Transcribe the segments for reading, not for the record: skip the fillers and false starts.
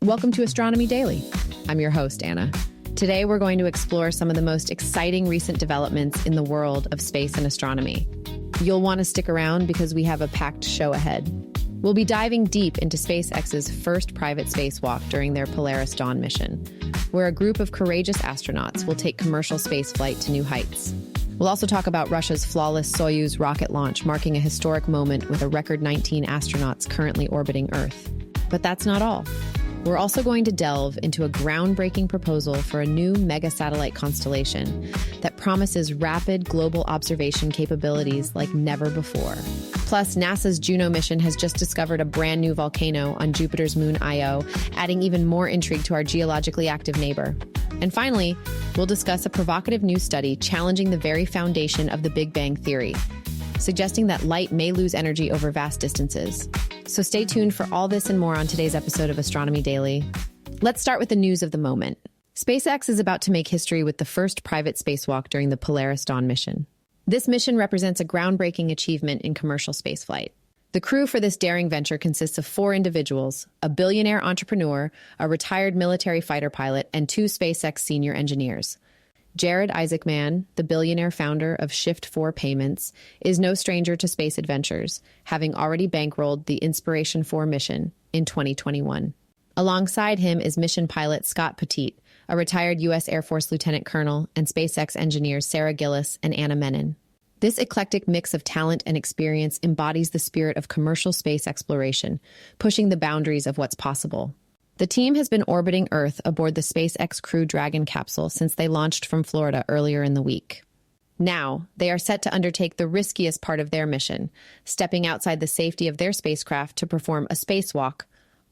Welcome to Astronomy Daily. I'm your host, Anna. Today, we're going to explore some of the most exciting recent developments in the world of space and astronomy. You'll want to stick around because we have a packed show ahead. We'll be diving deep into SpaceX's first private spacewalk during their Polaris Dawn mission, where a group of courageous astronauts will take commercial spaceflight to new heights. We'll also talk about Russia's flawless Soyuz rocket launch, marking a historic moment with a record 19 astronauts currently orbiting Earth. But that's not all. We're also going to delve into a groundbreaking proposal for a new mega-satellite constellation that promises rapid global observation capabilities like never before. Plus, NASA's Juno mission has just discovered a brand new volcano on Jupiter's moon Io, adding even more intrigue to our geologically active neighbor. And finally, we'll discuss a provocative new study challenging the very foundation of the Big Bang Theory, suggesting that light may lose energy over vast distances. So stay tuned for all this and more on today's episode of Astronomy Daily. Let's start with the news of the moment. SpaceX is about to make history with the first private spacewalk during the Polaris Dawn mission. This mission represents a groundbreaking achievement in commercial spaceflight. The crew for this daring venture consists of 4 individuals, a billionaire entrepreneur, a retired military fighter pilot, and 2 SpaceX senior engineers. Jared Isaacman, the billionaire founder of Shift4 Payments, is no stranger to space adventures, having already bankrolled the Inspiration 4 mission in 2021. Alongside him is mission pilot Scott Petit, a retired U.S. Air Force lieutenant colonel, and SpaceX engineers Sara Gillis and Anna Menon. This eclectic mix of talent and experience embodies the spirit of commercial space exploration, pushing the boundaries of what's possible. The team has been orbiting Earth aboard the SpaceX Crew Dragon capsule since they launched from Florida earlier in the week. Now, they are set to undertake the riskiest part of their mission, stepping outside the safety of their spacecraft to perform a spacewalk,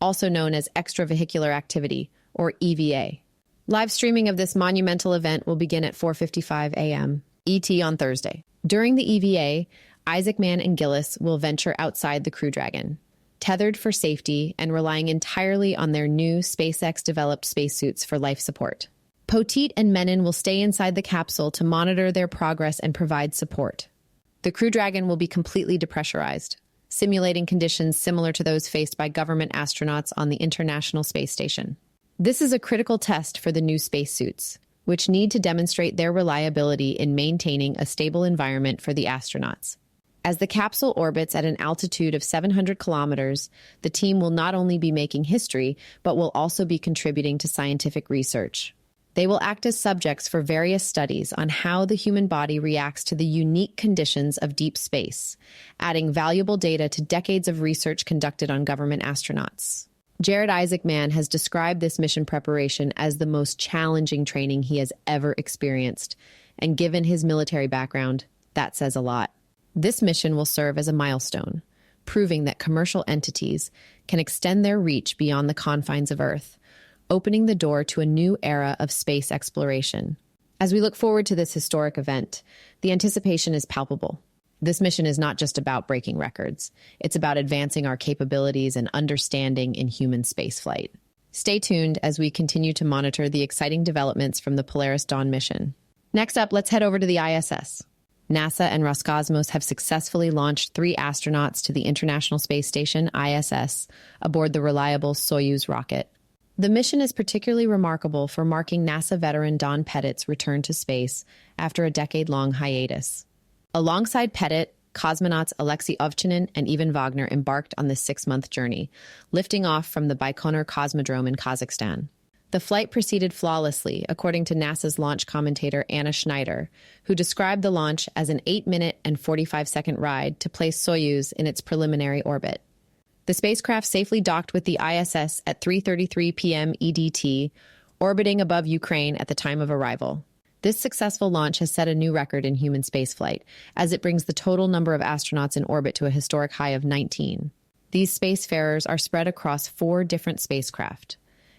also known as extravehicular activity, or EVA. Live streaming of this monumental event will begin at 4:55 a.m. ET on Thursday. During the EVA, Isaacman and Gillis will venture outside the Crew Dragon, tethered for safety and relying entirely on their new SpaceX-developed spacesuits for life support. Petit and Menon will stay inside the capsule to monitor their progress and provide support. The Crew Dragon will be completely depressurized, simulating conditions similar to those faced by government astronauts on the International Space Station. This is a critical test for the new spacesuits, which need to demonstrate their reliability in maintaining a stable environment for the astronauts. As the capsule orbits at an altitude of 700 kilometers, the team will not only be making history, but will also be contributing to scientific research. They will act as subjects for various studies on how the human body reacts to the unique conditions of deep space, adding valuable data to decades of research conducted on government astronauts. Jared Isaacman has described this mission preparation as the most challenging training he has ever experienced, and given his military background, that says a lot. This mission will serve as a milestone, proving that commercial entities can extend their reach beyond the confines of Earth, opening the door to a new era of space exploration. As we look forward to this historic event, the anticipation is palpable. This mission is not just about breaking records. It's about advancing our capabilities and understanding in human spaceflight. Stay tuned as we continue to monitor the exciting developments from the Polaris Dawn mission. Next up, let's head over to the ISS. NASA and Roscosmos have successfully launched 3 astronauts to the International Space Station, ISS, aboard the reliable Soyuz rocket. The mission is particularly remarkable for marking NASA veteran Don Pettit's return to space after a decade-long hiatus. Alongside Petit, cosmonauts Alexei Ovchinin and Ivan Wagner embarked on this 6-month journey, lifting off from the Baikonur Cosmodrome in Kazakhstan. The flight proceeded flawlessly, according to NASA's launch commentator Anna Schneider, who described the launch as an 8-minute and 45-second ride to place Soyuz in its preliminary orbit. The spacecraft safely docked with the ISS at 3:33 p.m. EDT, orbiting above Ukraine at the time of arrival. This successful launch has set a new record in human spaceflight, as it brings the total number of astronauts in orbit to a historic high of 19. These spacefarers are spread across 4 different spacecraft,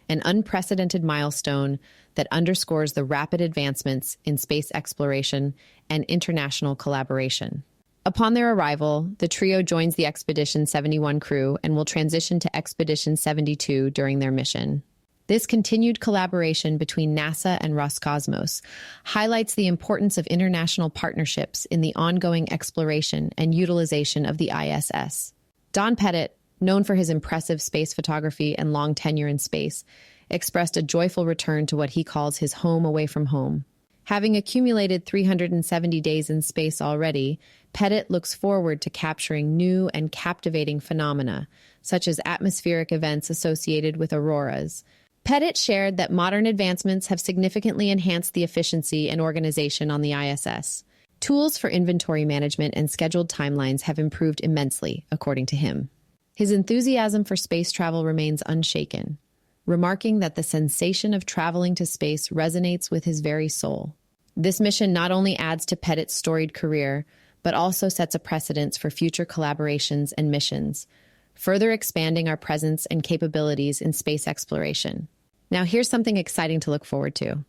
an unprecedented milestone that underscores the rapid advancements in space exploration and international collaboration. Upon their arrival, the trio joins the Expedition 71 crew and will transition to Expedition 72 during their mission. This continued collaboration between NASA and Roscosmos highlights the importance of international partnerships in the ongoing exploration and utilization of the ISS. Don Petit, known for his impressive space photography and long tenure in space, expressed a joyful return to what he calls his home away from home. Having accumulated 370 days in space already, Petit looks forward to capturing new and captivating phenomena, such as atmospheric events associated with auroras. Petit shared that modern advancements have significantly enhanced the efficiency and organization on the ISS. Tools for inventory management and scheduled timelines have improved immensely, according to him. His enthusiasm for space travel remains unshaken, remarking that the sensation of traveling to space resonates with his very soul. This mission not only adds to Petit's storied career, but also sets a precedent for future collaborations and missions, further expanding our presence and capabilities in space exploration. Now, here's something exciting to look forward to.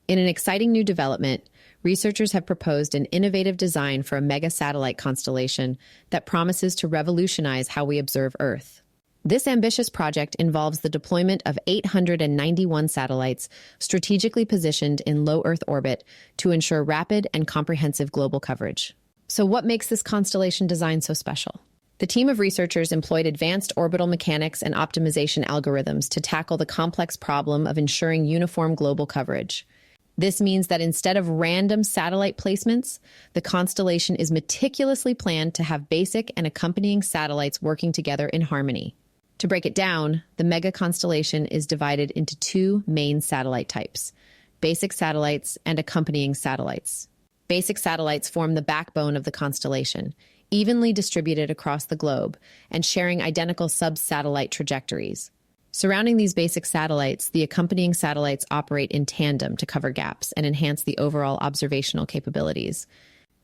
In an exciting new development, researchers have proposed an innovative design for a mega satellite constellation that promises to revolutionize how we observe Earth. This ambitious project involves the deployment of 891 satellites strategically positioned in low Earth orbit to ensure rapid and comprehensive global coverage. So what makes this constellation design so special? The team of researchers employed advanced orbital mechanics and optimization algorithms to tackle the complex problem of ensuring uniform global coverage. This means that instead of random satellite placements, the constellation is meticulously planned to have basic and accompanying satellites working together in harmony. To break it down, the mega constellation is divided into two main satellite types: basic satellites and accompanying satellites. Basic satellites form the backbone of the constellation, evenly distributed across the globe and sharing identical sub-satellite trajectories. Surrounding these basic satellites, the accompanying satellites operate in tandem to cover gaps and enhance the overall observational capabilities.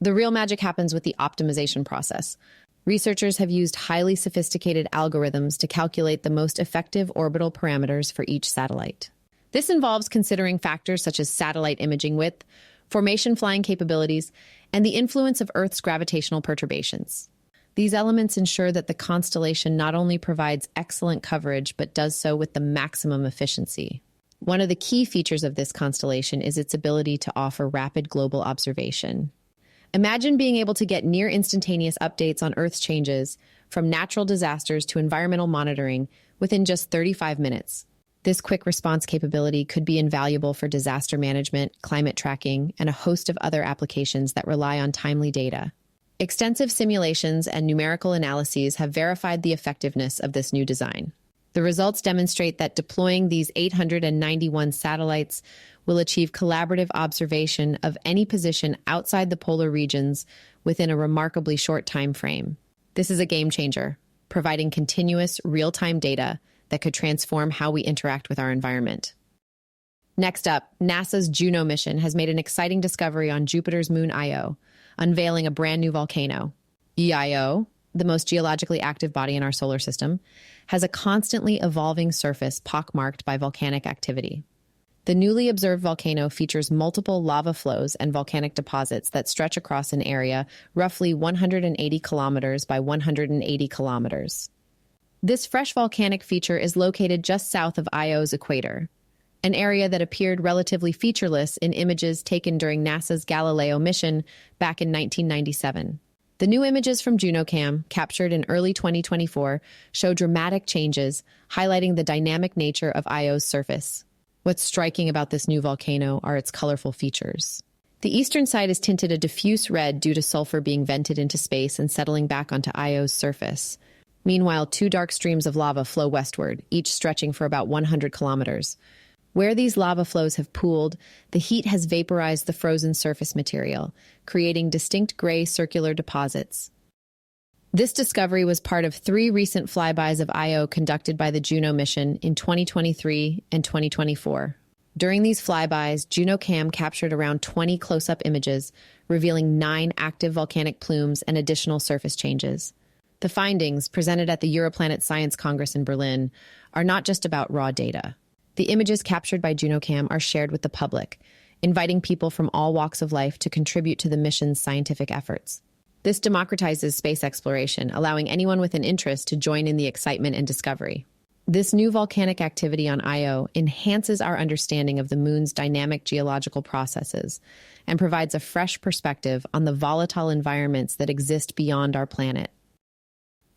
The real magic happens with the optimization process. Researchers have used highly sophisticated algorithms to calculate the most effective orbital parameters for each satellite. This involves considering factors such as satellite imaging width, formation flying capabilities, and the influence of Earth's gravitational perturbations. These elements ensure that the constellation not only provides excellent coverage, but does so with the maximum efficiency. One of the key features of this constellation is its ability to offer rapid global observation. Imagine being able to get near instantaneous updates on Earth's changes, from natural disasters to environmental monitoring, within just 35 minutes. This quick response capability could be invaluable for disaster management, climate tracking, and a host of other applications that rely on timely data. Extensive simulations and numerical analyses have verified the effectiveness of this new design. The results demonstrate that deploying these 891 satellites will achieve collaborative observation of any position outside the polar regions within a remarkably short time frame. This is a game changer, providing continuous, real-time data that could transform how we interact with our environment. Next up, NASA's Juno mission has made an exciting discovery on Jupiter's moon Io, unveiling a brand new volcano. Io, the most geologically active body in our solar system, has a constantly evolving surface pockmarked by volcanic activity. The newly observed volcano features multiple lava flows and volcanic deposits that stretch across an area roughly 180 kilometers by 180 kilometers. This fresh volcanic feature is located just south of Io's equator, an area that appeared relatively featureless in images taken during NASA's Galileo mission back in 1997. The new images from JunoCam, captured in early 2024, show dramatic changes, highlighting the dynamic nature of Io's surface. What's striking about this new volcano are its colorful features. The eastern side is tinted a diffuse red due to sulfur being vented into space and settling back onto Io's surface. Meanwhile, two dark streams of lava flow westward, each stretching for about 100 kilometers. Where these lava flows have pooled, the heat has vaporized the frozen surface material, creating distinct gray circular deposits. This discovery was part of 3 recent flybys of Io conducted by the Juno mission in 2023 and 2024. During these flybys, JunoCam captured around 20 close-up images, revealing 9 active volcanic plumes and additional surface changes. The findings, presented at the Europlanet Science Congress in Berlin, are not just about raw data. The images captured by JunoCam are shared with the public, inviting people from all walks of life to contribute to the mission's scientific efforts. This democratizes space exploration, allowing anyone with an interest to join in the excitement and discovery. This new volcanic activity on Io enhances our understanding of the moon's dynamic geological processes and provides a fresh perspective on the volatile environments that exist beyond our planet.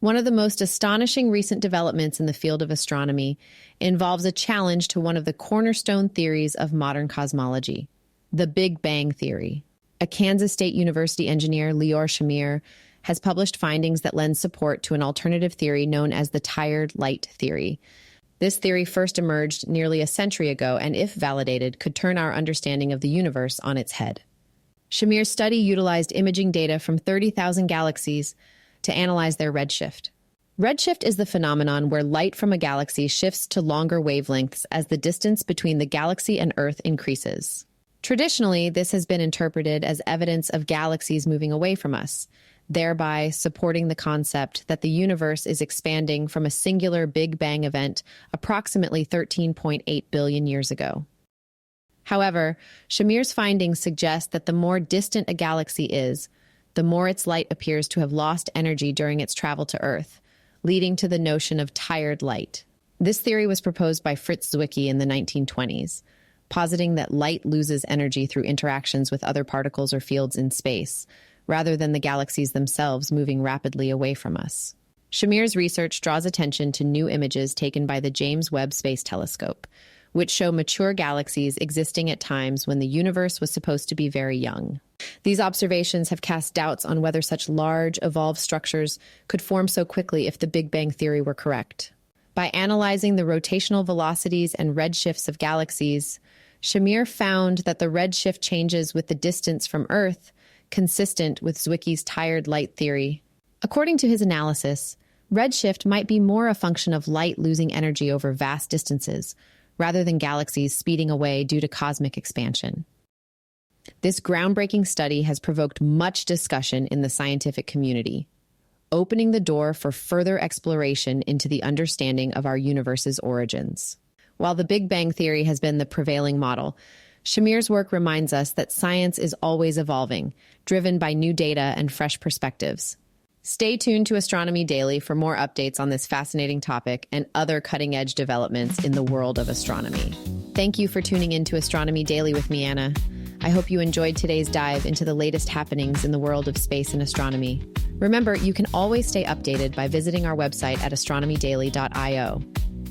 One of the most astonishing recent developments in the field of astronomy involves a challenge to one of the cornerstone theories of modern cosmology, the Big Bang Theory. A Kansas State University engineer, Lior Shamir, has published findings that lend support to an alternative theory known as the tired light theory. This theory first emerged nearly a century ago and, if validated, could turn our understanding of the universe on its head. Shamir's study utilized imaging data from 30,000 galaxies to analyze their redshift. Redshift is the phenomenon where light from a galaxy shifts to longer wavelengths as the distance between the galaxy and Earth increases. Traditionally, this has been interpreted as evidence of galaxies moving away from us, thereby supporting the concept that the universe is expanding from a singular Big Bang event approximately 13.8 billion years ago. However, Shamir's findings suggest that the more distant a galaxy is, the more its light appears to have lost energy during its travel to Earth, leading to the notion of tired light. This theory was proposed by Fritz Zwicky in the 1920s, positing that light loses energy through interactions with other particles or fields in space, rather than the galaxies themselves moving rapidly away from us. Shamir's research draws attention to new images taken by the James Webb Space Telescope, which show mature galaxies existing at times when the universe was supposed to be very young. These observations have cast doubts on whether such large, evolved structures could form so quickly if the Big Bang Theory were correct. By analyzing the rotational velocities and redshifts of galaxies, Shamir found that the redshift changes with the distance from Earth, consistent with Zwicky's tired light theory. According to his analysis, redshift might be more a function of light losing energy over vast distances, rather than galaxies speeding away due to cosmic expansion. This groundbreaking study has provoked much discussion in the scientific community, opening the door for further exploration into the understanding of our universe's origins. While the Big Bang Theory has been the prevailing model, Shamir's work reminds us that science is always evolving, driven by new data and fresh perspectives. Stay tuned to Astronomy Daily for more updates on this fascinating topic and other cutting-edge developments in the world of astronomy. Thank you for tuning in to Astronomy Daily with me, Anna. I hope you enjoyed today's dive into the latest happenings in the world of space and astronomy. Remember, you can always stay updated by visiting our website at astronomydaily.io.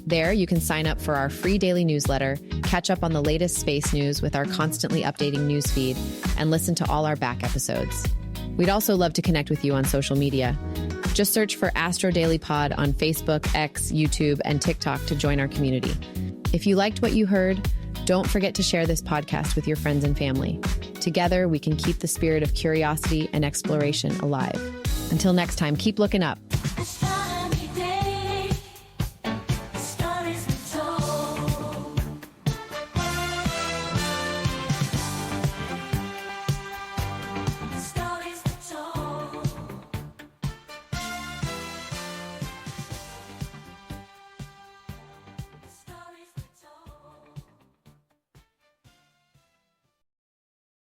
There, you can sign up for our free daily newsletter, catch up on the latest space news with our constantly updating newsfeed, and listen to all our back episodes. We'd also love to connect with you on social media. Just search for Astro Daily Pod on Facebook, X, YouTube, and TikTok to join our community. If you liked what you heard, don't forget to share this podcast with your friends and family. Together, we can keep the spirit of curiosity and exploration alive. Until next time, keep looking up.